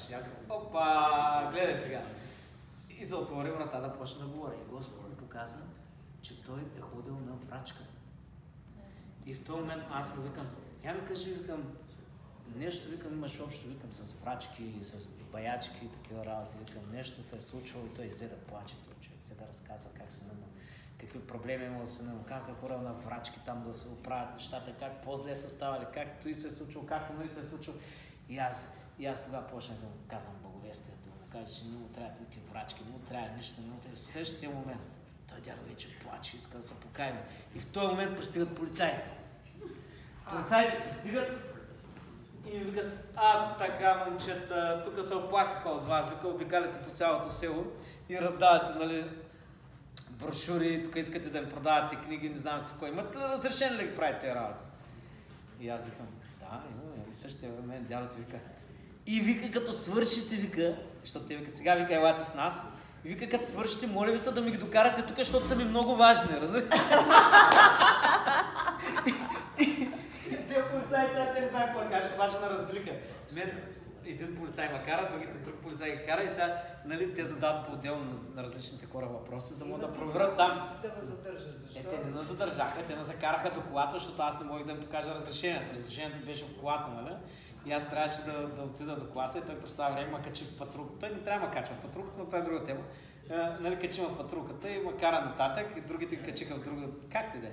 И аз казвам, опа, гледай сега. И се отвори врата да почне да говори. И Господ му показа, че той е ходил на врачка. И в този момент аз му викам, я ми кажи, викам, нещо, викам, имаш общо, викам, с врачки, с баячки и такива работи, викам, нещо се е случило и той взе да плаче, този човек, взе да разказва как се нема, какви проблеми имал се нема, как е хорал на врачки там да се оправят нещата, как по-зле са ставали, как той се е случило, как оно се е случило. И аз тогава почнах да му казвам благовестието, да му кажа, че не му трябват никакви врачки, не му трябва нищо, не му трябва. В същия момент той дядо вече плаче, иска да се покаява. И в този момент пристигат полицаите. Полицаите пристигат и ми викат, така, момчета, тук се оплакаха от вас, вика, обикаляте по цялото село и раздавате, нали, брошури, тук искате да им продавате книги, не знам си кой. Имате ли разрешение да ги правите работа? И аз викам, да, имаме. И в същия момент дядото вика, и вика, като свършите, вика, защото те викат, сега вика, елате с нас, и вика, като свършите, моля ви се да ми ги докарате тук, защото са ми много важни, разбирате? Те полицаи сега те не знаят какво да кажат, обаче на раздриха. Мен един полицай ме кара, другите друг полицай ги кара и сега, нали, те задават по-отделно на различните хора въпроси, за да могат да проверят там. Да ме задържат, защо? Те не задържаха, те не закараха до колата, защото аз не можех да им покажа разрешението. Разрешението беше в колата, нали? И аз трябваше да отида до колата и той представя време ме качи в патрулка. Той не трябва да ме качва в патрулка, но това е друга тема. Нали, качи в патрулката и ме кара нататък и другите качиха в друга. Как ти да е?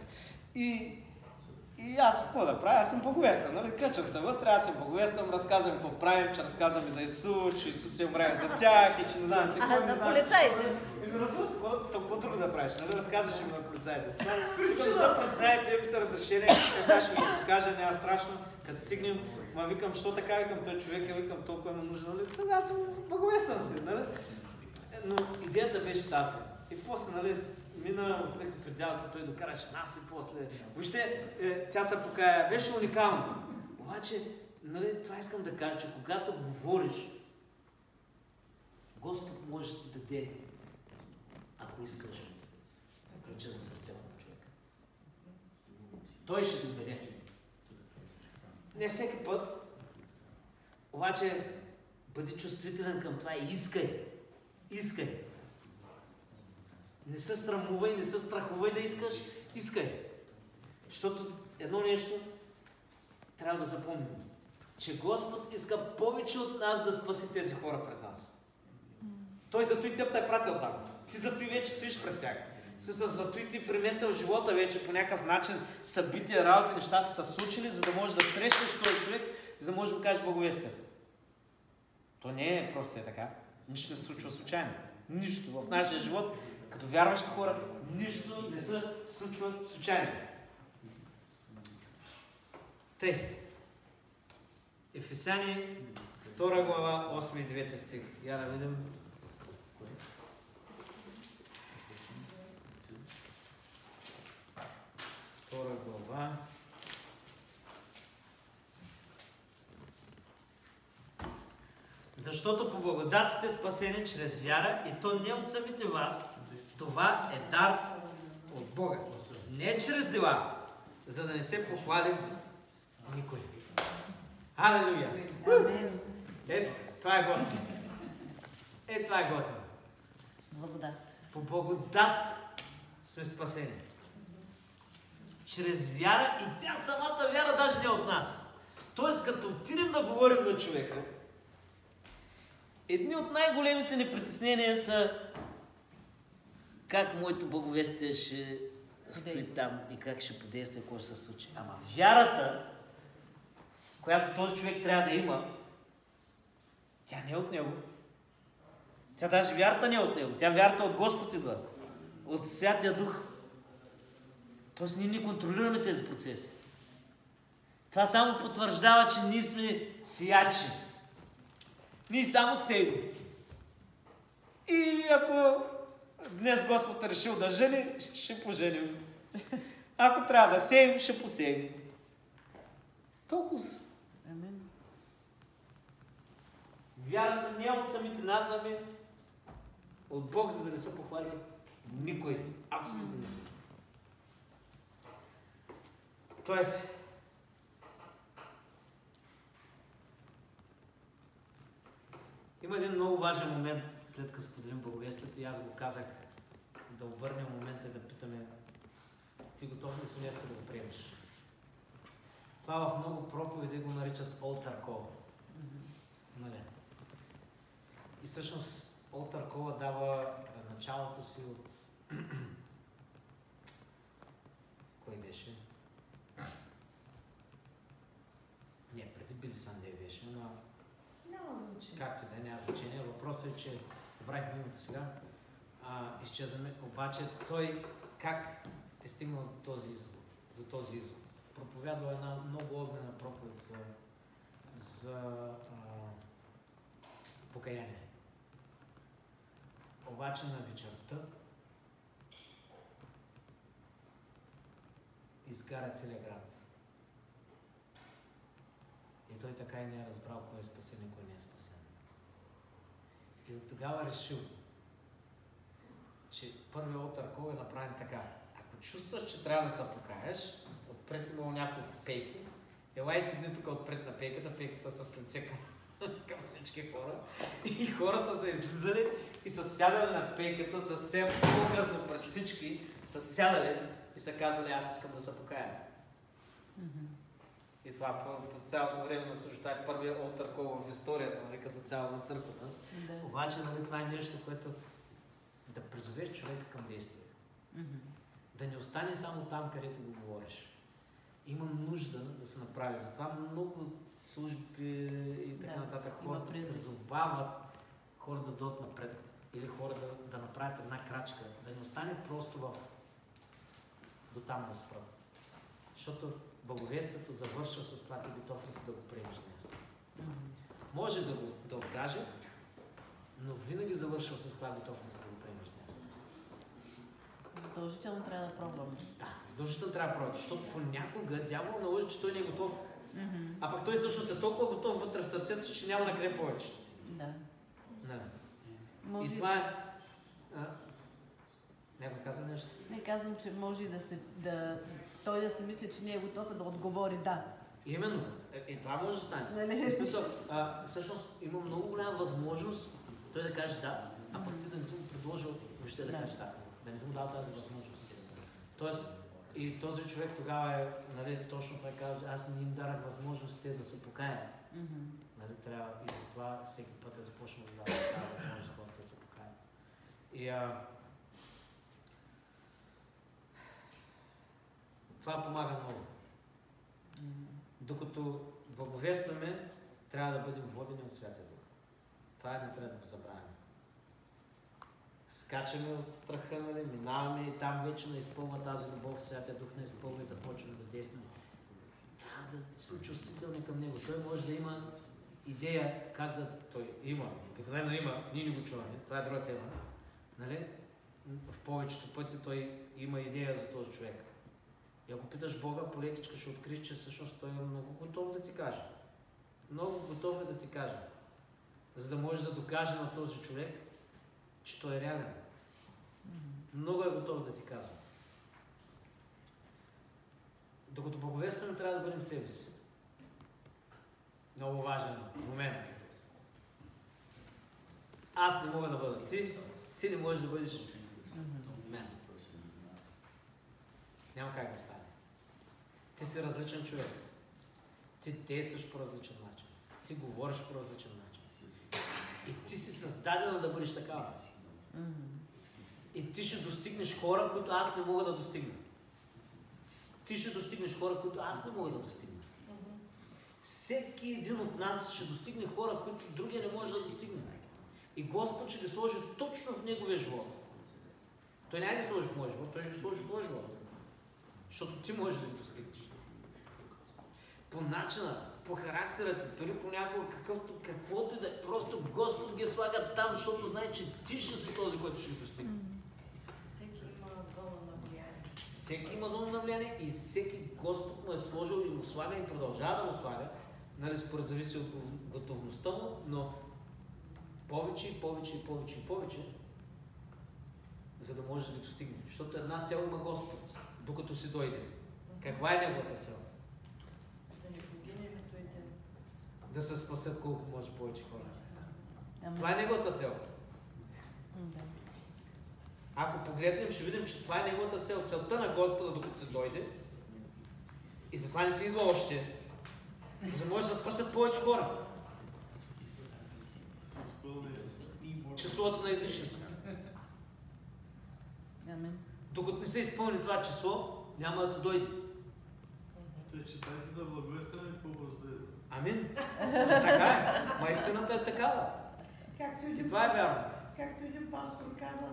И аз какво да правя? Аз им боговествам, нали? Качвам се вътре, аз им боговествам, разказвам какво правим, че разказвам и за Исус, че Исус е умрял за тях и че не знам си какво. На полицаите. Разбира се, какво друго да правиш, нали? Разказваш им на полицаите. Като не се представите, ми са разрешение, сега ще ми покажа, няма страшно, като стигнем, ма викам, що така, викам, той човека, викам, толкова има нужда, нали? Сега аз им боговествам се, нали? Но идеята беше тази. И после, нали, мина, отидах при дядото, той докараше нас и после. Въобще, тя се покая, беше уникално. Обаче, нали, това искам да кажа, че когато говориш, Господ може да ти даде, ако искаш, ключа за сърцето на човека. Той ще ти даде. Не всеки път, обаче, бъди чувствителен към това и искай. Искай. Не се срамувай, не се страхувай да искаш, искай. Защото едно нещо трябва да запомним, че Господ иска повече от нас да спаси тези хора пред нас. Той зато и теб те е пратил там. Ти зато и вече стоиш пред тях. Зато и ти принесел живота вече по някакъв начин, събития, работи, неща са се случили, за да можеш да срещнеш този човек, за да можеш да му кажеш благовестието. То не е просто е така. Нищо не се случва случайно. Нищо в нашия живот, като вярващи хора, нищо не се случва случайно. Тъй. Ефесяни, 2 глава, 8 и 9 стих. Я да видим. Втора глава. Защото по благодат сте спасени чрез вяра и то не от самите вас. Това е дар от Бога. Не чрез дела, за да не се похвали никой. Алелуя! Това е готово. Това е готово. Благодат. По благодат сме спасени. Чрез вяра и тя самата вяра даже не е от нас. Тоест, като отидем да говорим на човека, едни от най-големите ни притеснения са как моето благовестие ще стои там и как ще подейства и какво ще се случи. Ама вярата, която този човек трябва да има, тя не е от него. Тя даже вярата не е от него. Тя вярата от Господ идва. От Святия Дух. Тоест ние не контролираме тези процеси. Това само потвърждава, че ние сме сиячи. Ние само сеем. И ако днес Господ е решил да жени, ще поженим. Ако трябва да сеем, ще посеем. Толкова. Амин. Вярата не е от самите нас, ами от Бог, за да не се похвали никой. Абсолютно никой. Тоест, Има един много важен момент, след като споделим благовестието, и аз го казах, да обърнем момента и да питаме, ти готов ли си днес да го приемеш? Това в много проповеди го наричат altar call. Нали? И всъщност altar call дава началото си от... Кой беше? Не, преди Били Сандей беше, но... Няма значение. Както и да, няма значение. Въпросът е, че забравихме името сега. Изчезваме. Обаче той как е стигнал до този извод? Проповядва една много огнена проповед за покаяние. Обаче на вечерта изгаря целият град. И той така и не е разбрал кой е спасен и кой не е спасен. И от тогава решил, че първият altar call е направен така. Ако чувстваш, че трябва да се покаеш, отпред имало няколко пейки, елай седни тук отпред на пейката, пейката с лице към всички хора. И хората са излизали и са сядали на пейката съвсем по-късно пред всички, са сядали и са казали, аз искам да се покая. И това по цялото време на също е първият altar call в историята, нали, като цяло на църквата. Да. Обаче, нали, това е нещо, което да призовеш човека към действие. Да не остане само там, където го говориш. Има нужда да се направи. Затова много служби и така нататък хората призовават хора да дойдат напред или хора да направят една крачка. Да не остане просто до там да спрат. Защото благовестието завършва с това, ти готов ли си да го приемеш днес. Може да откаже, но винаги завършва с това, готов ли си да го приемеш днес. Задължително трябва да пробваме. Да, задължително трябва да пробваме, защото понякога дявол наложи, че той не е готов. А пък той всъщност е толкова готов вътре в сърцето си, че няма на къде повече. Да. Нали? И това е... Някой каза нещо? Не казвам, че може той да се мисли, че не е готов, а да отговори да. Именно. И това може да стане. Нали? В смисъл, всъщност има много голяма възможност той да каже да, а пък ти да не си му предложил въобще да каже да. Да не си му дал тази възможност. Тоест, и този човек тогава е, нали, точно това казва, аз не им дарах възможност те да се покаят. Нали, трябва и затова всеки път е започнал да дава тази възможност хората да се покаят. И това помага много. Докато благовестваме, трябва да бъдем водени от Святия Дух. Това не трябва да го забравяме. Скачаме от страха, нали, минаваме и там вече не изпълва тази любов, Святия Дух не изпълва и започваме да действаме. Трябва да сме чувствителни към Него. Той може да има идея как да... Той има, обикновено има, ние не го чуваме, това е друга тема. Нали? В повечето пъти той има идея за този човек. И ако питаш Бога, полекичка ще откриеш, че всъщност той е много готов да ти каже. Много готов е да ти каже. За да можеш да докаже на този човек, че той е реален. Много е готов да ти казва. Докато благовестваме, трябва да бъдем себе си. Много важен момент. Аз не мога да бъда ти не можеш да бъдеш мен. Няма как да стане. Ти си различен човек. Ти действаш по различен начин. Ти говориш по различен начин. И ти си създадена да бъдеш такава. И ти ще достигнеш хора, които аз не мога да достигна. Ти ще достигнеш хора, които аз не мога да достигна. Всеки един от нас ще достигне хора, които другия не може да достигне. И Господ ще ги сложи точно в неговия живот. Той няма да ги сложи в моя живот, той ще ги сложи в твоя живот. Защото ти можеш да ги достигнеш. По начина, по характера ти, дори понякога каквото и да е, просто Господ ги слага там, защото знае, че ти ще си този, който ще ги достигне. Всеки има зона на влияние. Всеки има зона на влияние и всеки Господ му е сложил и му слага и продължава да му слага, нали, според зависи от готовността му, но повече и повече и повече и повече, за да може да ги достигне. Защото една цел има Господ, докато си дойде. Каква е неговата цел? Да не погине името и тебе. Да се спасят колкото може повече хора. Това е неговата цел. Ако погледнем, ще видим, че това е неговата цел. Целта на Господа, докато се дойде, и затова не се идва още, за да може да се спасят повече хора. Числото на езичниците. Докато не се изпълни това число, няма да се дойде. Те читайте да благовестваме по-бързо. Амин. Така е. Ма истината е такава. И това е вярно. Както един пастор каза,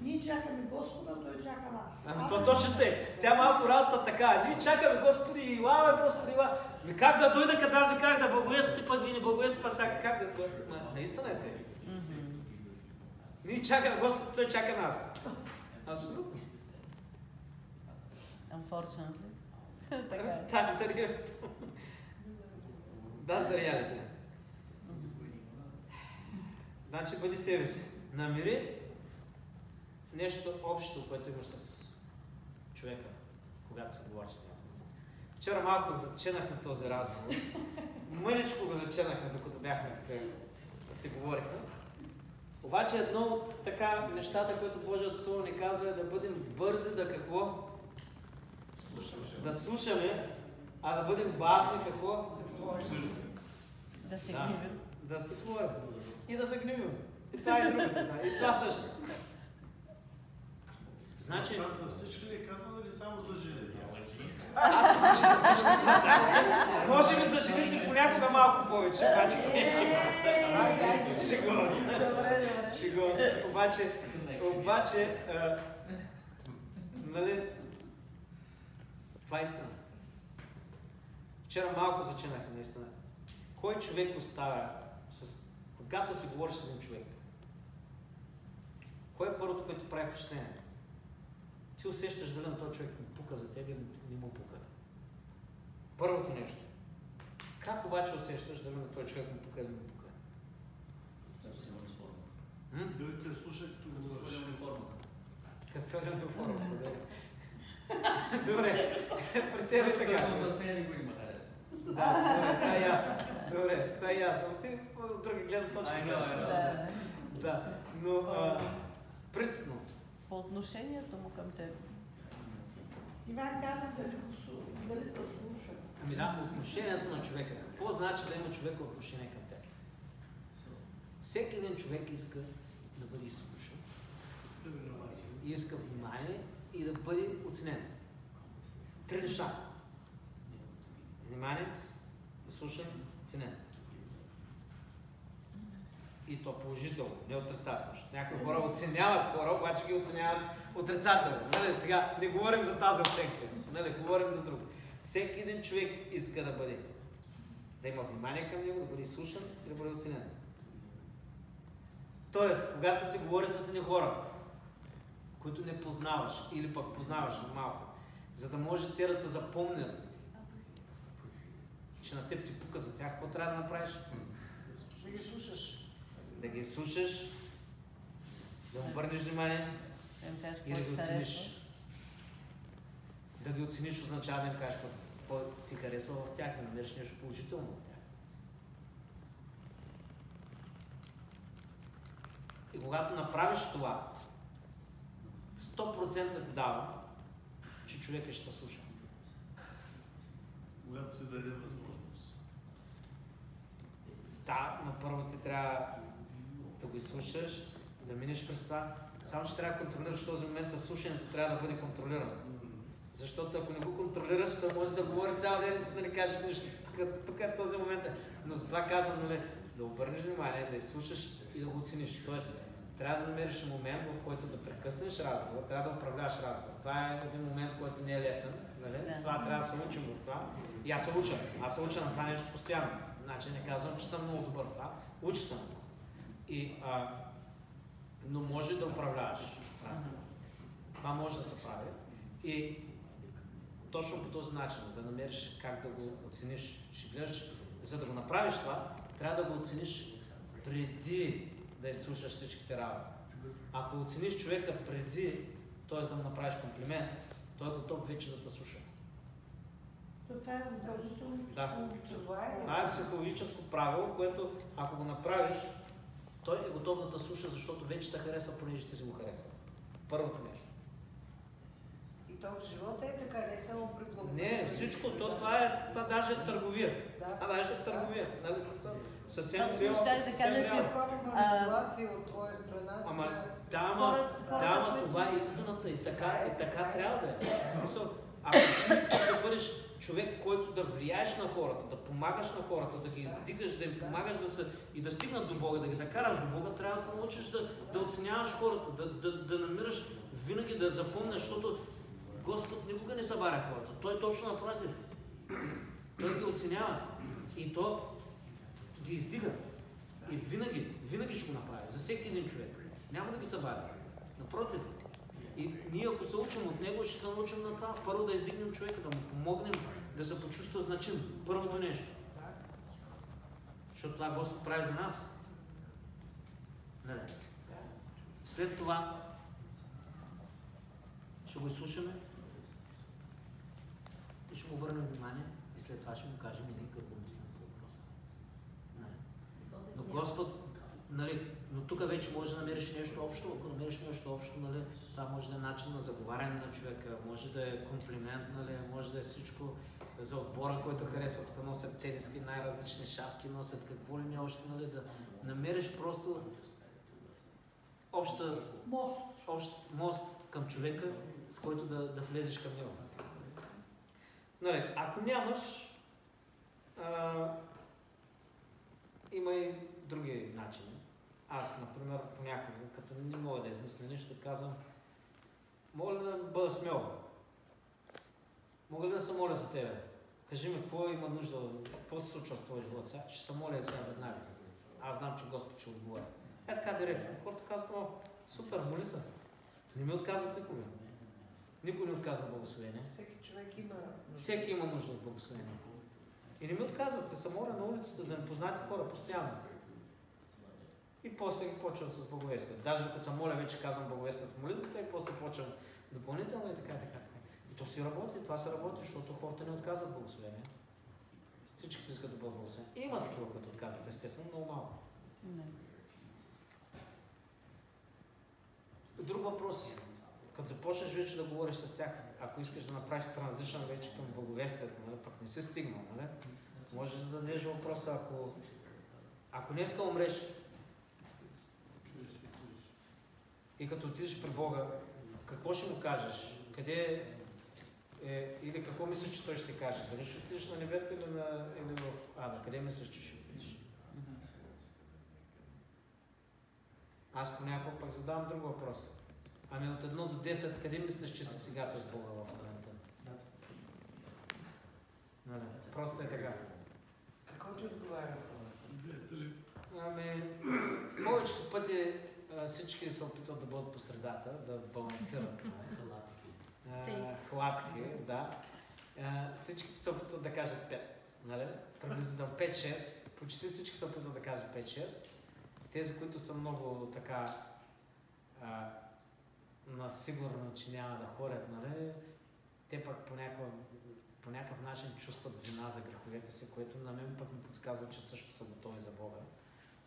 ние чакаме Господа, той чака нас. Ами то точно те. Тя малко работа така. Ние чакаме Господи, ила, Господи, ила. Как да дойда, като аз ви казах да благовествате, пък ви не благовествате, па сега как да... Наистина е те. Ние чакаме Господи, той чака нас. Абсолютно. Unfortunately. Така е. That's the reality. That's the reality. Значи бъди себе си. Намери нещо общо, което имаш с човека, когато се говориш с него. Вчера малко заченахме този разговор. Мъничко го заченахме, докато бяхме така да си говорихме. Обаче едно от така нещата, които Божието Слово ни казва, е да бъдем бързи да какво? Да слушаме, а да бъдем бавни какво? Да се гневим. Да се говорим. И да се гневим. И това е другото. И това също. Значи... Това за всички ли е казано или само за жени? Аз мисля, че за всички са тази. Може би за жените понякога малко повече, обаче не шегувам се. Шегувам се. Обаче, нали, това е истина. Вчера малко зачинахме наистина. Кой човек оставя, когато си говориш с един човек? Кое е първото, което прави впечатление? Ти усещаш дали на този човек му пука за теб или не му пука. Първото нещо. Как обаче усещаш дали на този човек му пука или не му пука? Дали те слушай, като говориш. Като свалям формата, да. Добре, при тебе е така. Съм с нея, никой не ме харесва. Да, добре, това е ясно. Добре, това е ясно. Ти от друга гледна точка гледаш. Да, но принципно. По отношението му към теб. Иван каза дали да слуша. Ами да, отношението на човека. Какво значи да има човека отношение към теб? Всеки един човек иска да бъде изслушан, иска внимание и да бъде оценен. Три неща. Внимание, слушан, ценен. И то положително, не отрицателно. Защото някои хора оценяват хора, обаче ги оценяват отрицателно. Нали? Сега не говорим за тази оценка, нали? Говорим за друго. Всеки един човек иска да бъде, да има внимание към него, да бъде слушан и да бъде оценен. Тоест, когато си говориш с едни хора, които не познаваш или пък познаваш малко, за да може те да те запомнят, че на теб ти пука за тях, какво трябва да направиш? Да ги слушаш. Да ги слушаш, да обърнеш внимание и да ги оцениш. Да ги оцениш означава да им кажеш какво ти харесва в тях, да намериш нещо положително в тях. И когато направиш това, 100% ти дава, че човека ще те слуша. Когато ти даде възможност. Да, но първо ти трябва да го изслушаш, да минеш през това. Само, че трябва да контролираш този момент със слушането, трябва да бъде контролирано. Защото ако не го контролираш, то може да говори цял ден и да не кажеш нищо. Тук е този момент. Но затова казвам, нали, да обърнеш внимание, да изслушаш и да го оцениш. Тоест, трябва да намериш момент, в който да прекъснеш разговор, трябва да управляваш разговор. Това е един момент, който не е лесен. Нали? Да. Това трябва да се учим в това. И аз се уча. Аз се уча на това нещо постоянно. Значи не казвам, че съм много добър в това. Уча съм. Но може да управляваш разговор. Това може да се прави. И точно по този начин да намериш как да го оцениш. Ще гледаш, за да го направиш това, трябва да го оцениш преди да изслушаш всичките работи. Ако оцениш човека преди, т.е. да му направиш комплимент, той е готов вече да те слуша. Това е задължително. Да. Това е психологическо правило, което ако го направиш, той е готов да те слуша, защото вече те харесва, понеже ти си го харесва. Първото нещо. И то в живота е така, не само при благословение. Не, всичко, това даже е търговия. Да. Това даже е търговия. Нали? Съвсем Точно реално. щях да съвсем кажа, че- реално. Проба манипулация от твоя страна. Ама, за да- да, това е истината и така трябва да е. В смисъл, ако ти искаш да бъдеш човек, който да влияеш на хората, да помагаш на хората, да ги издигаш, да им помагаш и да стигнат до Бога, да ги закараш до Бога, трябва да се научиш да оценяваш хората, да намираш винаги да запомняш, защото Господ никога не събаря хората. Той точно напротив. Той ги оценява и то ги издига. И винаги ще го направи. За всеки един човек. Няма да ги събаря. Напротив. И ние, ако се учим от него, ще се научим на това. Първо да издигнем човека, да му помогнем да се почувства значим. Първото нещо. Защото това Господ прави за нас. Нали? След това ще го изслушаме и ще му обърнем внимание и след това ще му кажем един какво мислим за въпроса. Нали? Но Господ, нали, но тук вече може да намериш нещо общо. Ако намериш нещо общо, нали, това може да е начин на заговаряне на човека, може да е комплимент, нали, може да е всичко за отбора, който харесва. Тук носят тениски, най-различни шапки, носят какво ли не още, нали, да намериш просто общ мост към човека, с който да влезеш към него. Нали, ако нямаш, има и други начини. Аз, например, понякога, като не мога да измисля нещо, казвам, мога ли да бъда смел? Мога ли да се моля за тебе? Кажи ми, какво има нужда, какво се случва в твоя живот сега? Ще се моля сега веднага. Аз знам, че Господ ще отговоря. Е така директно. Хората казват, о, супер, моли се. Не ми отказват никога. Никой не отказва благословение. Всеки има нужда от благословение. И не ми отказват, се моля на улицата за непознати хора постоянно. И после ги почвам с благовестие. Даже докато съм моля, вече казвам благовестието в молитвата и после почвам допълнително и така. И то си работи, това се работи, защото хората не отказват благословение. Всичките искат да бъдат благословени. Има такива, които отказват, естествено, много малко. Друг въпрос. Като започнеш вече да говориш с тях, ако искаш да направиш транзишън вече към благовестието, нали, пък не си стигнал, нали? Можеш да зададеш въпроса, ако днеска умреш и като отидеш при Бога, какво ще му кажеш? Къде е, или какво мислиш, че той ще каже? Дали ще отидеш на небето или в ада? Къде мислиш, че ще отидеш? Аз понякога пък задавам друг въпрос. Ами от 1 до 10, къде мислиш, че си сега с Бога в момента? Нали? Просто е така. Какво ти отговаря? Ами, повечето пъти всички се опитват да бъдат по средата, да балансират. Хладки, да. Всички се опитват да кажат 5, нали? Приблизително 5-6. Почти всички се опитват да кажат 5-6. Тези, които са много така насигурно, че няма да хорят, нали? Те пък по някакъв начин чувстват вина за греховете си, което на мен пък ми подсказва, че също са готови за Бога.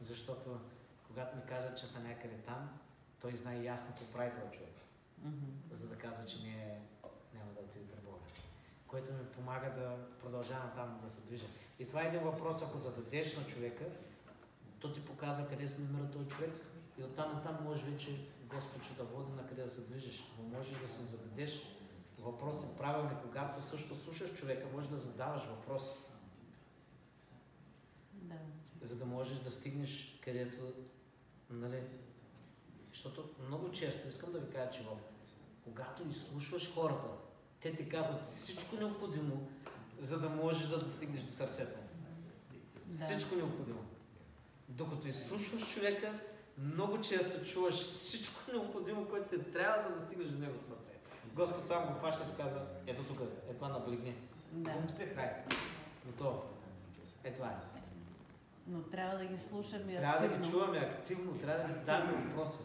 Защото когато ми кажат, че са някъде там, той знае ясно какво прави този човек. За да казва, че няма да отиде при Бога. Което ми помага да продължавам там да се движа. И това е един въпрос, ако зададеш на човека, то ти показва къде се намира този човек и оттам натам може вече Господ ще да води на къде да се движиш. Но можеш да си зададеш въпроси правилни, когато също слушаш човека, можеш да задаваш въпроси. Да. За да можеш да стигнеш където, нали, защото много често искам да ви кажа, че когато изслушваш хората, те ти казват всичко необходимо, за да можеш да достигнеш до сърцето. Да. Всичко необходимо. Докато изслушваш човека, много често чуваш всичко необходимо, което ти трябва, за да стигнеш до неговото сърце. Господ само го хваща и казва, ето тук, това наблегни. Да. Край. Готово. Това е. Но трябва да ги слушаме трябва да ги чуваме активно, трябва да ги задаваме въпроси.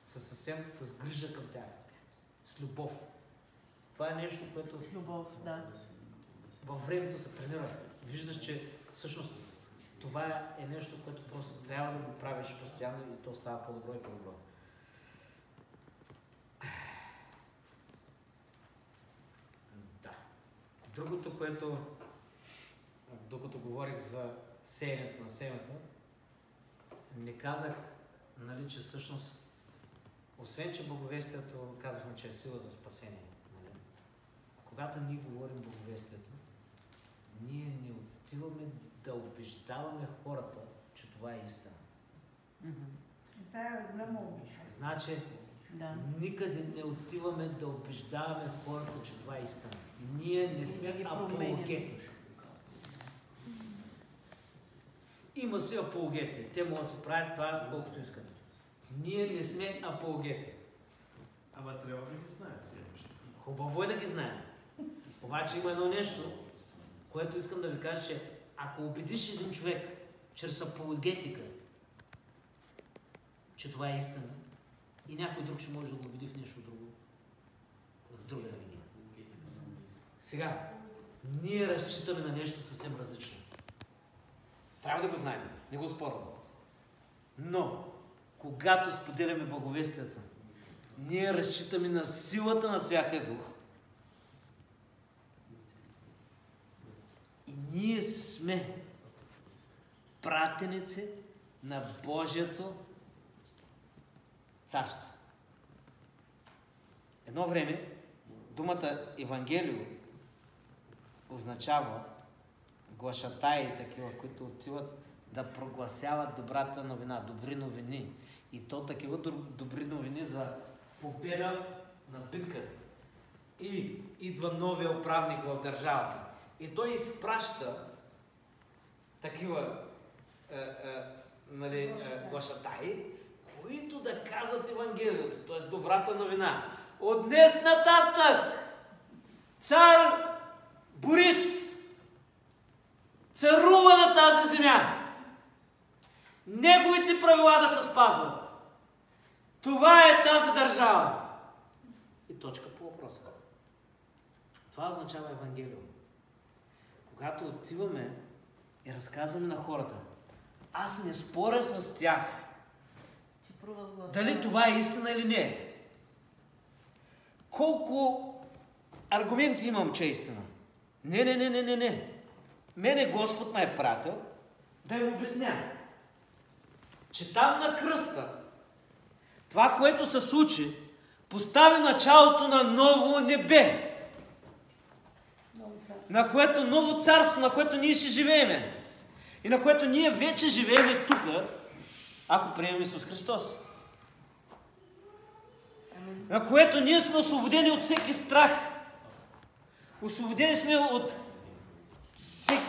С грижа към тях. С любов. Това е нещо, което Любов, да. във времето се тренира. Виждаш, че всъщност това е нещо, което просто трябва да го правиш постоянно и то става по-добро и по-добро. Да. Другото, което, докато говорих за сеянето на семето, не казах, нали, че всъщност, освен че благовестието казахме, че е сила за спасение. Нали? Когато ние говорим благовестието, ние не отиваме да убеждаваме хората, че това е истина. И това е голяма обича. Значи, Да. никъде не отиваме да убеждаваме хората, че това е истина. Ние не сме апологети. Има си апологети. Те могат да се правят това колкото искат. Ние не сме апологети. Ама трябва да ги знаем. Хубаво е да ги знаем. Обаче има едно нещо, което искам да ви кажа, че ако убедиш един човек чрез апологетика, че това е истина, и някой друг ще може да го убеди в нещо друго, в друга религия. Сега, ние разчитаме на нещо съвсем различно. Трябва да го знаем, не го спорвам. Но, когато споделяме благовестието, ние разчитаме на силата на Святия Дух и ние сме пратеници на Божието царство. Едно време думата Евангелио означава глашатаи, такива, които отиват да прогласяват добрата новина, добри новини. И то такива добри новини за победа на битка. И идва новия управник в държавата. И той изпраща такива глашатаи, които да казват Евангелието, т.е. добрата новина. От днес нататък цар Борис царува на тази земя. Неговите правила да се спазват. Това е тази държава. И точка по въпроса. Това означава Евангелието. Когато отиваме и разказваме на хората, аз не споря с тях дали това е истина или не. Колко аргументи имам, че е истина? Не. Мене Господ ме е пратил да им обясня, че там на кръста това, което се случи, постави началото на ново небе, на което ново царство, на което ние ще живееме и на което ние вече живееме тук, ако приемем Исус Христос. На което ние сме освободени от всеки страх. Освободени сме от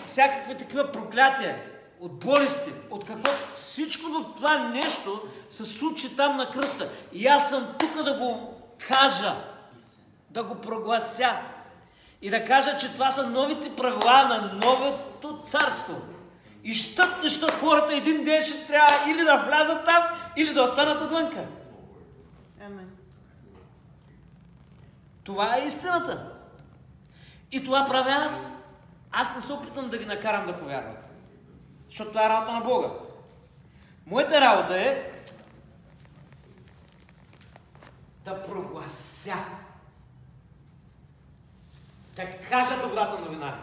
всякакви такива проклятия, от болести, от какво. Всичко това нещо се случи там на кръста. И аз съм тук да го кажа, да го проглася и да кажа, че това са новите правила на новото царство. И щът неща хората един ден ще трябва или да влязат там, или да останат отвънка. Амен. Това е истината. И това правя аз. Аз не се опитвам да ги накарам да повярват. Защото това е работа на Бога. Моята работа е да проглася. Да кажа добрата новина.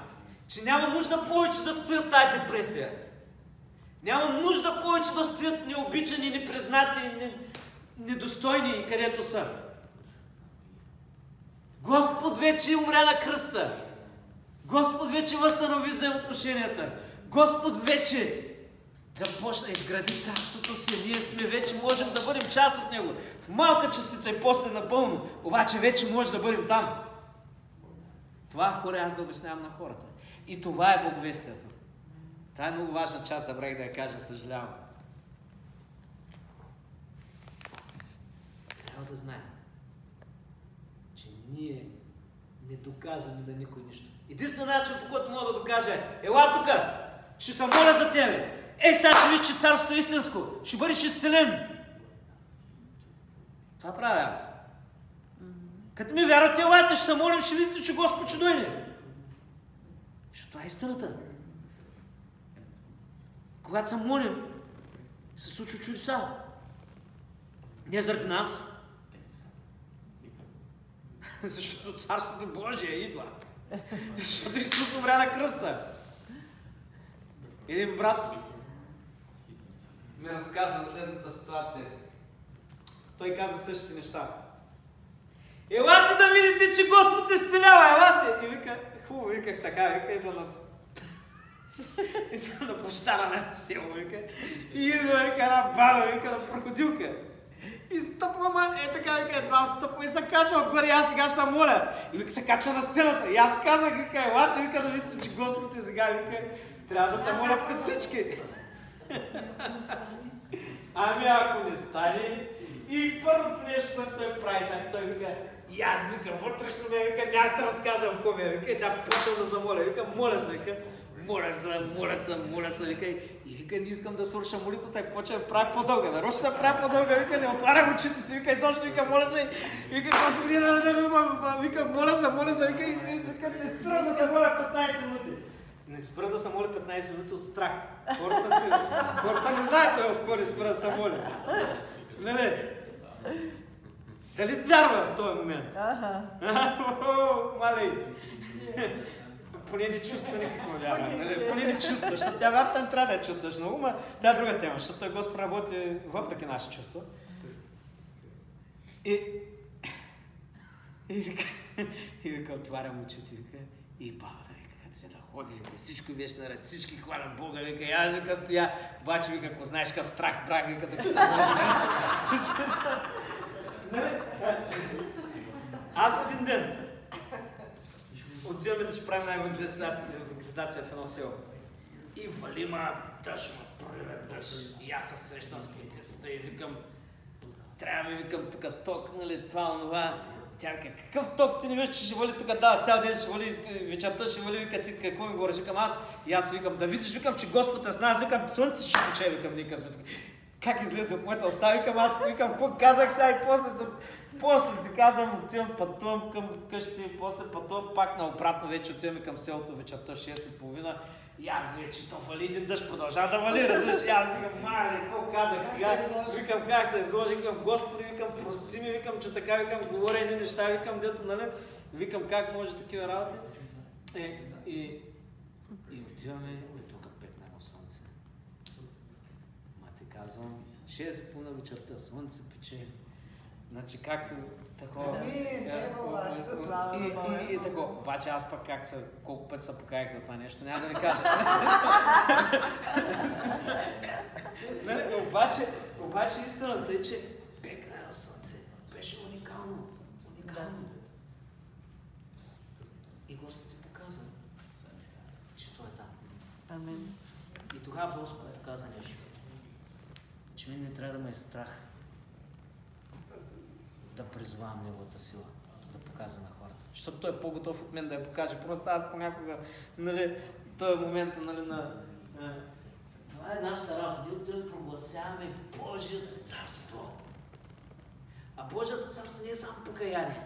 Че няма нужда повече да стоят тая депресия. Няма нужда повече да стоят необичани, непризнати, недостойни, където са. Господ вече умря на кръста. Господ вече възстанови взаимоотношенията. Господ вече започна да изгради царството си. Ние сме вече, можем да бъдем част от него. В малка частица и после напълно. Обаче вече може да бъдем там. Това хора аз да обяснявам на хората. И това е благовестието. Това е много важна част, забравих да я кажа, съжалявам. Трябва да знаем, че ние не доказваме на никой нищо. Единственият начин, по който мога да докажа е: ела тук, ще се моля за тебе. Ей, сега ще виж, че царството е истинско. Ще бъдеш изцелен. Това правя аз. Като ми вярвате, елате, ще се молим, ще видите, че Господ ще дойде. Защото това е истината. когато се молим, се случва чудеса. Не заради нас, защото Царството Божие идва. Защото Исус умря на кръста. Един брат ми разказва следната ситуация. Той каза същите неща. Елате да видите, че Господ изцелява, елате! И вика, хубаво, виках така, вика, и на площада на село, вика. И идва, вика, една баба, вика, на крокодилка. И стъпва, така, вика, едва стъпва и се качва отгоре, и аз сега ще се моля. И вика, се качва на сцената. И аз казах, вика, елате, вика, да видите, че Господ е сега, вика, трябва да се моля пред всички. Ами ако не стане, и първото нещо, което той прави, той вика, и аз вика, вътрешно ме, вика, няма да разказвам какво ми е, вика, и сега почвам да се моля, вика, моля се, вика, моля се, вика, и вика, не искам да свърша молитвата, и почвам да прави по-дълга, нарочно да прави по-дълга, вика, не отварям очите си, вика, изобщо, вика, моля се, вика, Господи, вика, моля се, вика, и вика, не спра да се моля 15 минути. Не спра да се моля 15 минути от страх. Хората не знаят той от кой не спра да се моля. Нали? Дали вярва в този момент? Малей! Поне не чувства никаква вяра. Нали? Поне не чувства, защото тя вярата не трябва да я чувстваш много, но тя е друга тема, защото той Господ работи въпреки наши чувства. И вика, отварям очите, вика, и бабата, вика, се да ходи, вика, всичко беше наред, всички хвалят Бога, вика, и аз, вика, стоя, обаче, вика, ако знаеш какъв страх брах, вика, да се аз един ден отиваме да ще правим евангелизация в едно село. И валима дъжд, проливен дъжд. И аз се срещам с кметицата и викам, трябва ми, викам, тук ток, нали, това, онова. Тя вика, какъв ток, ти не виж, че ще вали тук, да, цял ден ще вали, вечерта ще вали, вика, ти какво ми говориш, викам аз. И аз викам, да видиш, викам, че Господ е с нас, викам, слънце ще пече, викам, ние късме тук. Как излезе от моята уста, викам, аз викам, какво казах сега и после ти казвам, отивам, пътувам към къщи, после пътувам пак наобратно, вече отиваме към селото вечерта 6:30. И аз вече то вали един дъжд, продължава да вали, разбираш, и аз викам, мале, какво казах сега, викам, как се изложи, викам, Господи, викам, прости ми, викам, че така, викам, говоря едни неща, викам, дето, нали, викам, как може такива работи. И отиваме, и тук пекна на слънце. Ма ти казвам, 6:30 вечерта, слънце пече. Значи както такова... И такова. Обаче аз пък колко път се покаях за това нещо, няма да ви кажа. Обаче истината е, че пекна на слънце беше уникално. И Господ ти показа, че той е там. Амин. И тогава Господ показа нещо. Че мен не трябва да ме е страх да призовавам Неговата сила, да показва на хората. Защото той е по-готов от мен да я покаже. Просто аз понякога, нали, този момент, нали, това е нашата работа. Ние отиваме прогласяваме Божието царство. А Божието царство не е само покаяние.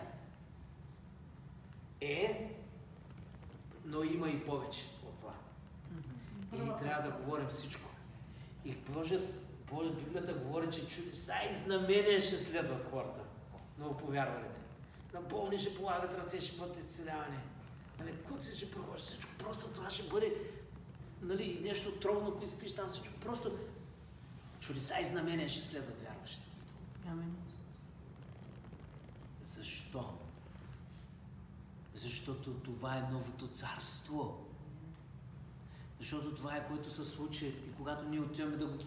Но има и повече от това. И ние трябва да говорим всичко. И Библията говори, че чудеса и знамения ще следват хората. Но повярвалите. На болни ще полагат ръце, ще бъдат изцелявани. Нали, куци ще прохожда всичко. Просто това ще бъде, нали, нещо отровно, ако изпиш там всичко. Просто чудеса и знамения ще следват вярващите. Амин. Защо? Защото това е новото царство. Защото това е, което се случи и когато ние отиваме да го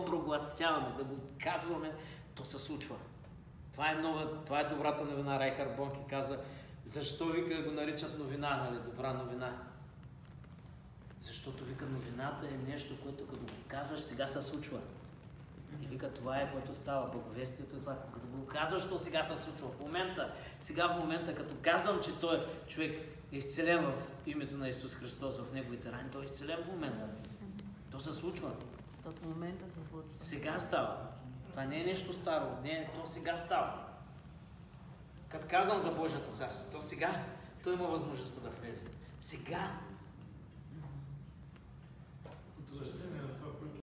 прогласяваме, да го казваме, то се случва. Това е добрата новина. Райхард Бонке каза, защо, вика, го наричат новина, нали, добра новина. Защото, вика, новината е нещо, което като го казваш, сега се случва. И вика, това е, което става. Благовестието е това. Като го казваш, то сега се случва. В момента, като казвам, че той човек е изцелен в името на Исус Христос, в неговите рани, той е изцелен в момента. То се случва. То в момента се случва. Сега става. Това не е нещо старо, не, то сега става. Като казвам за Божието царство, то сега той има възможността да влезе. Сега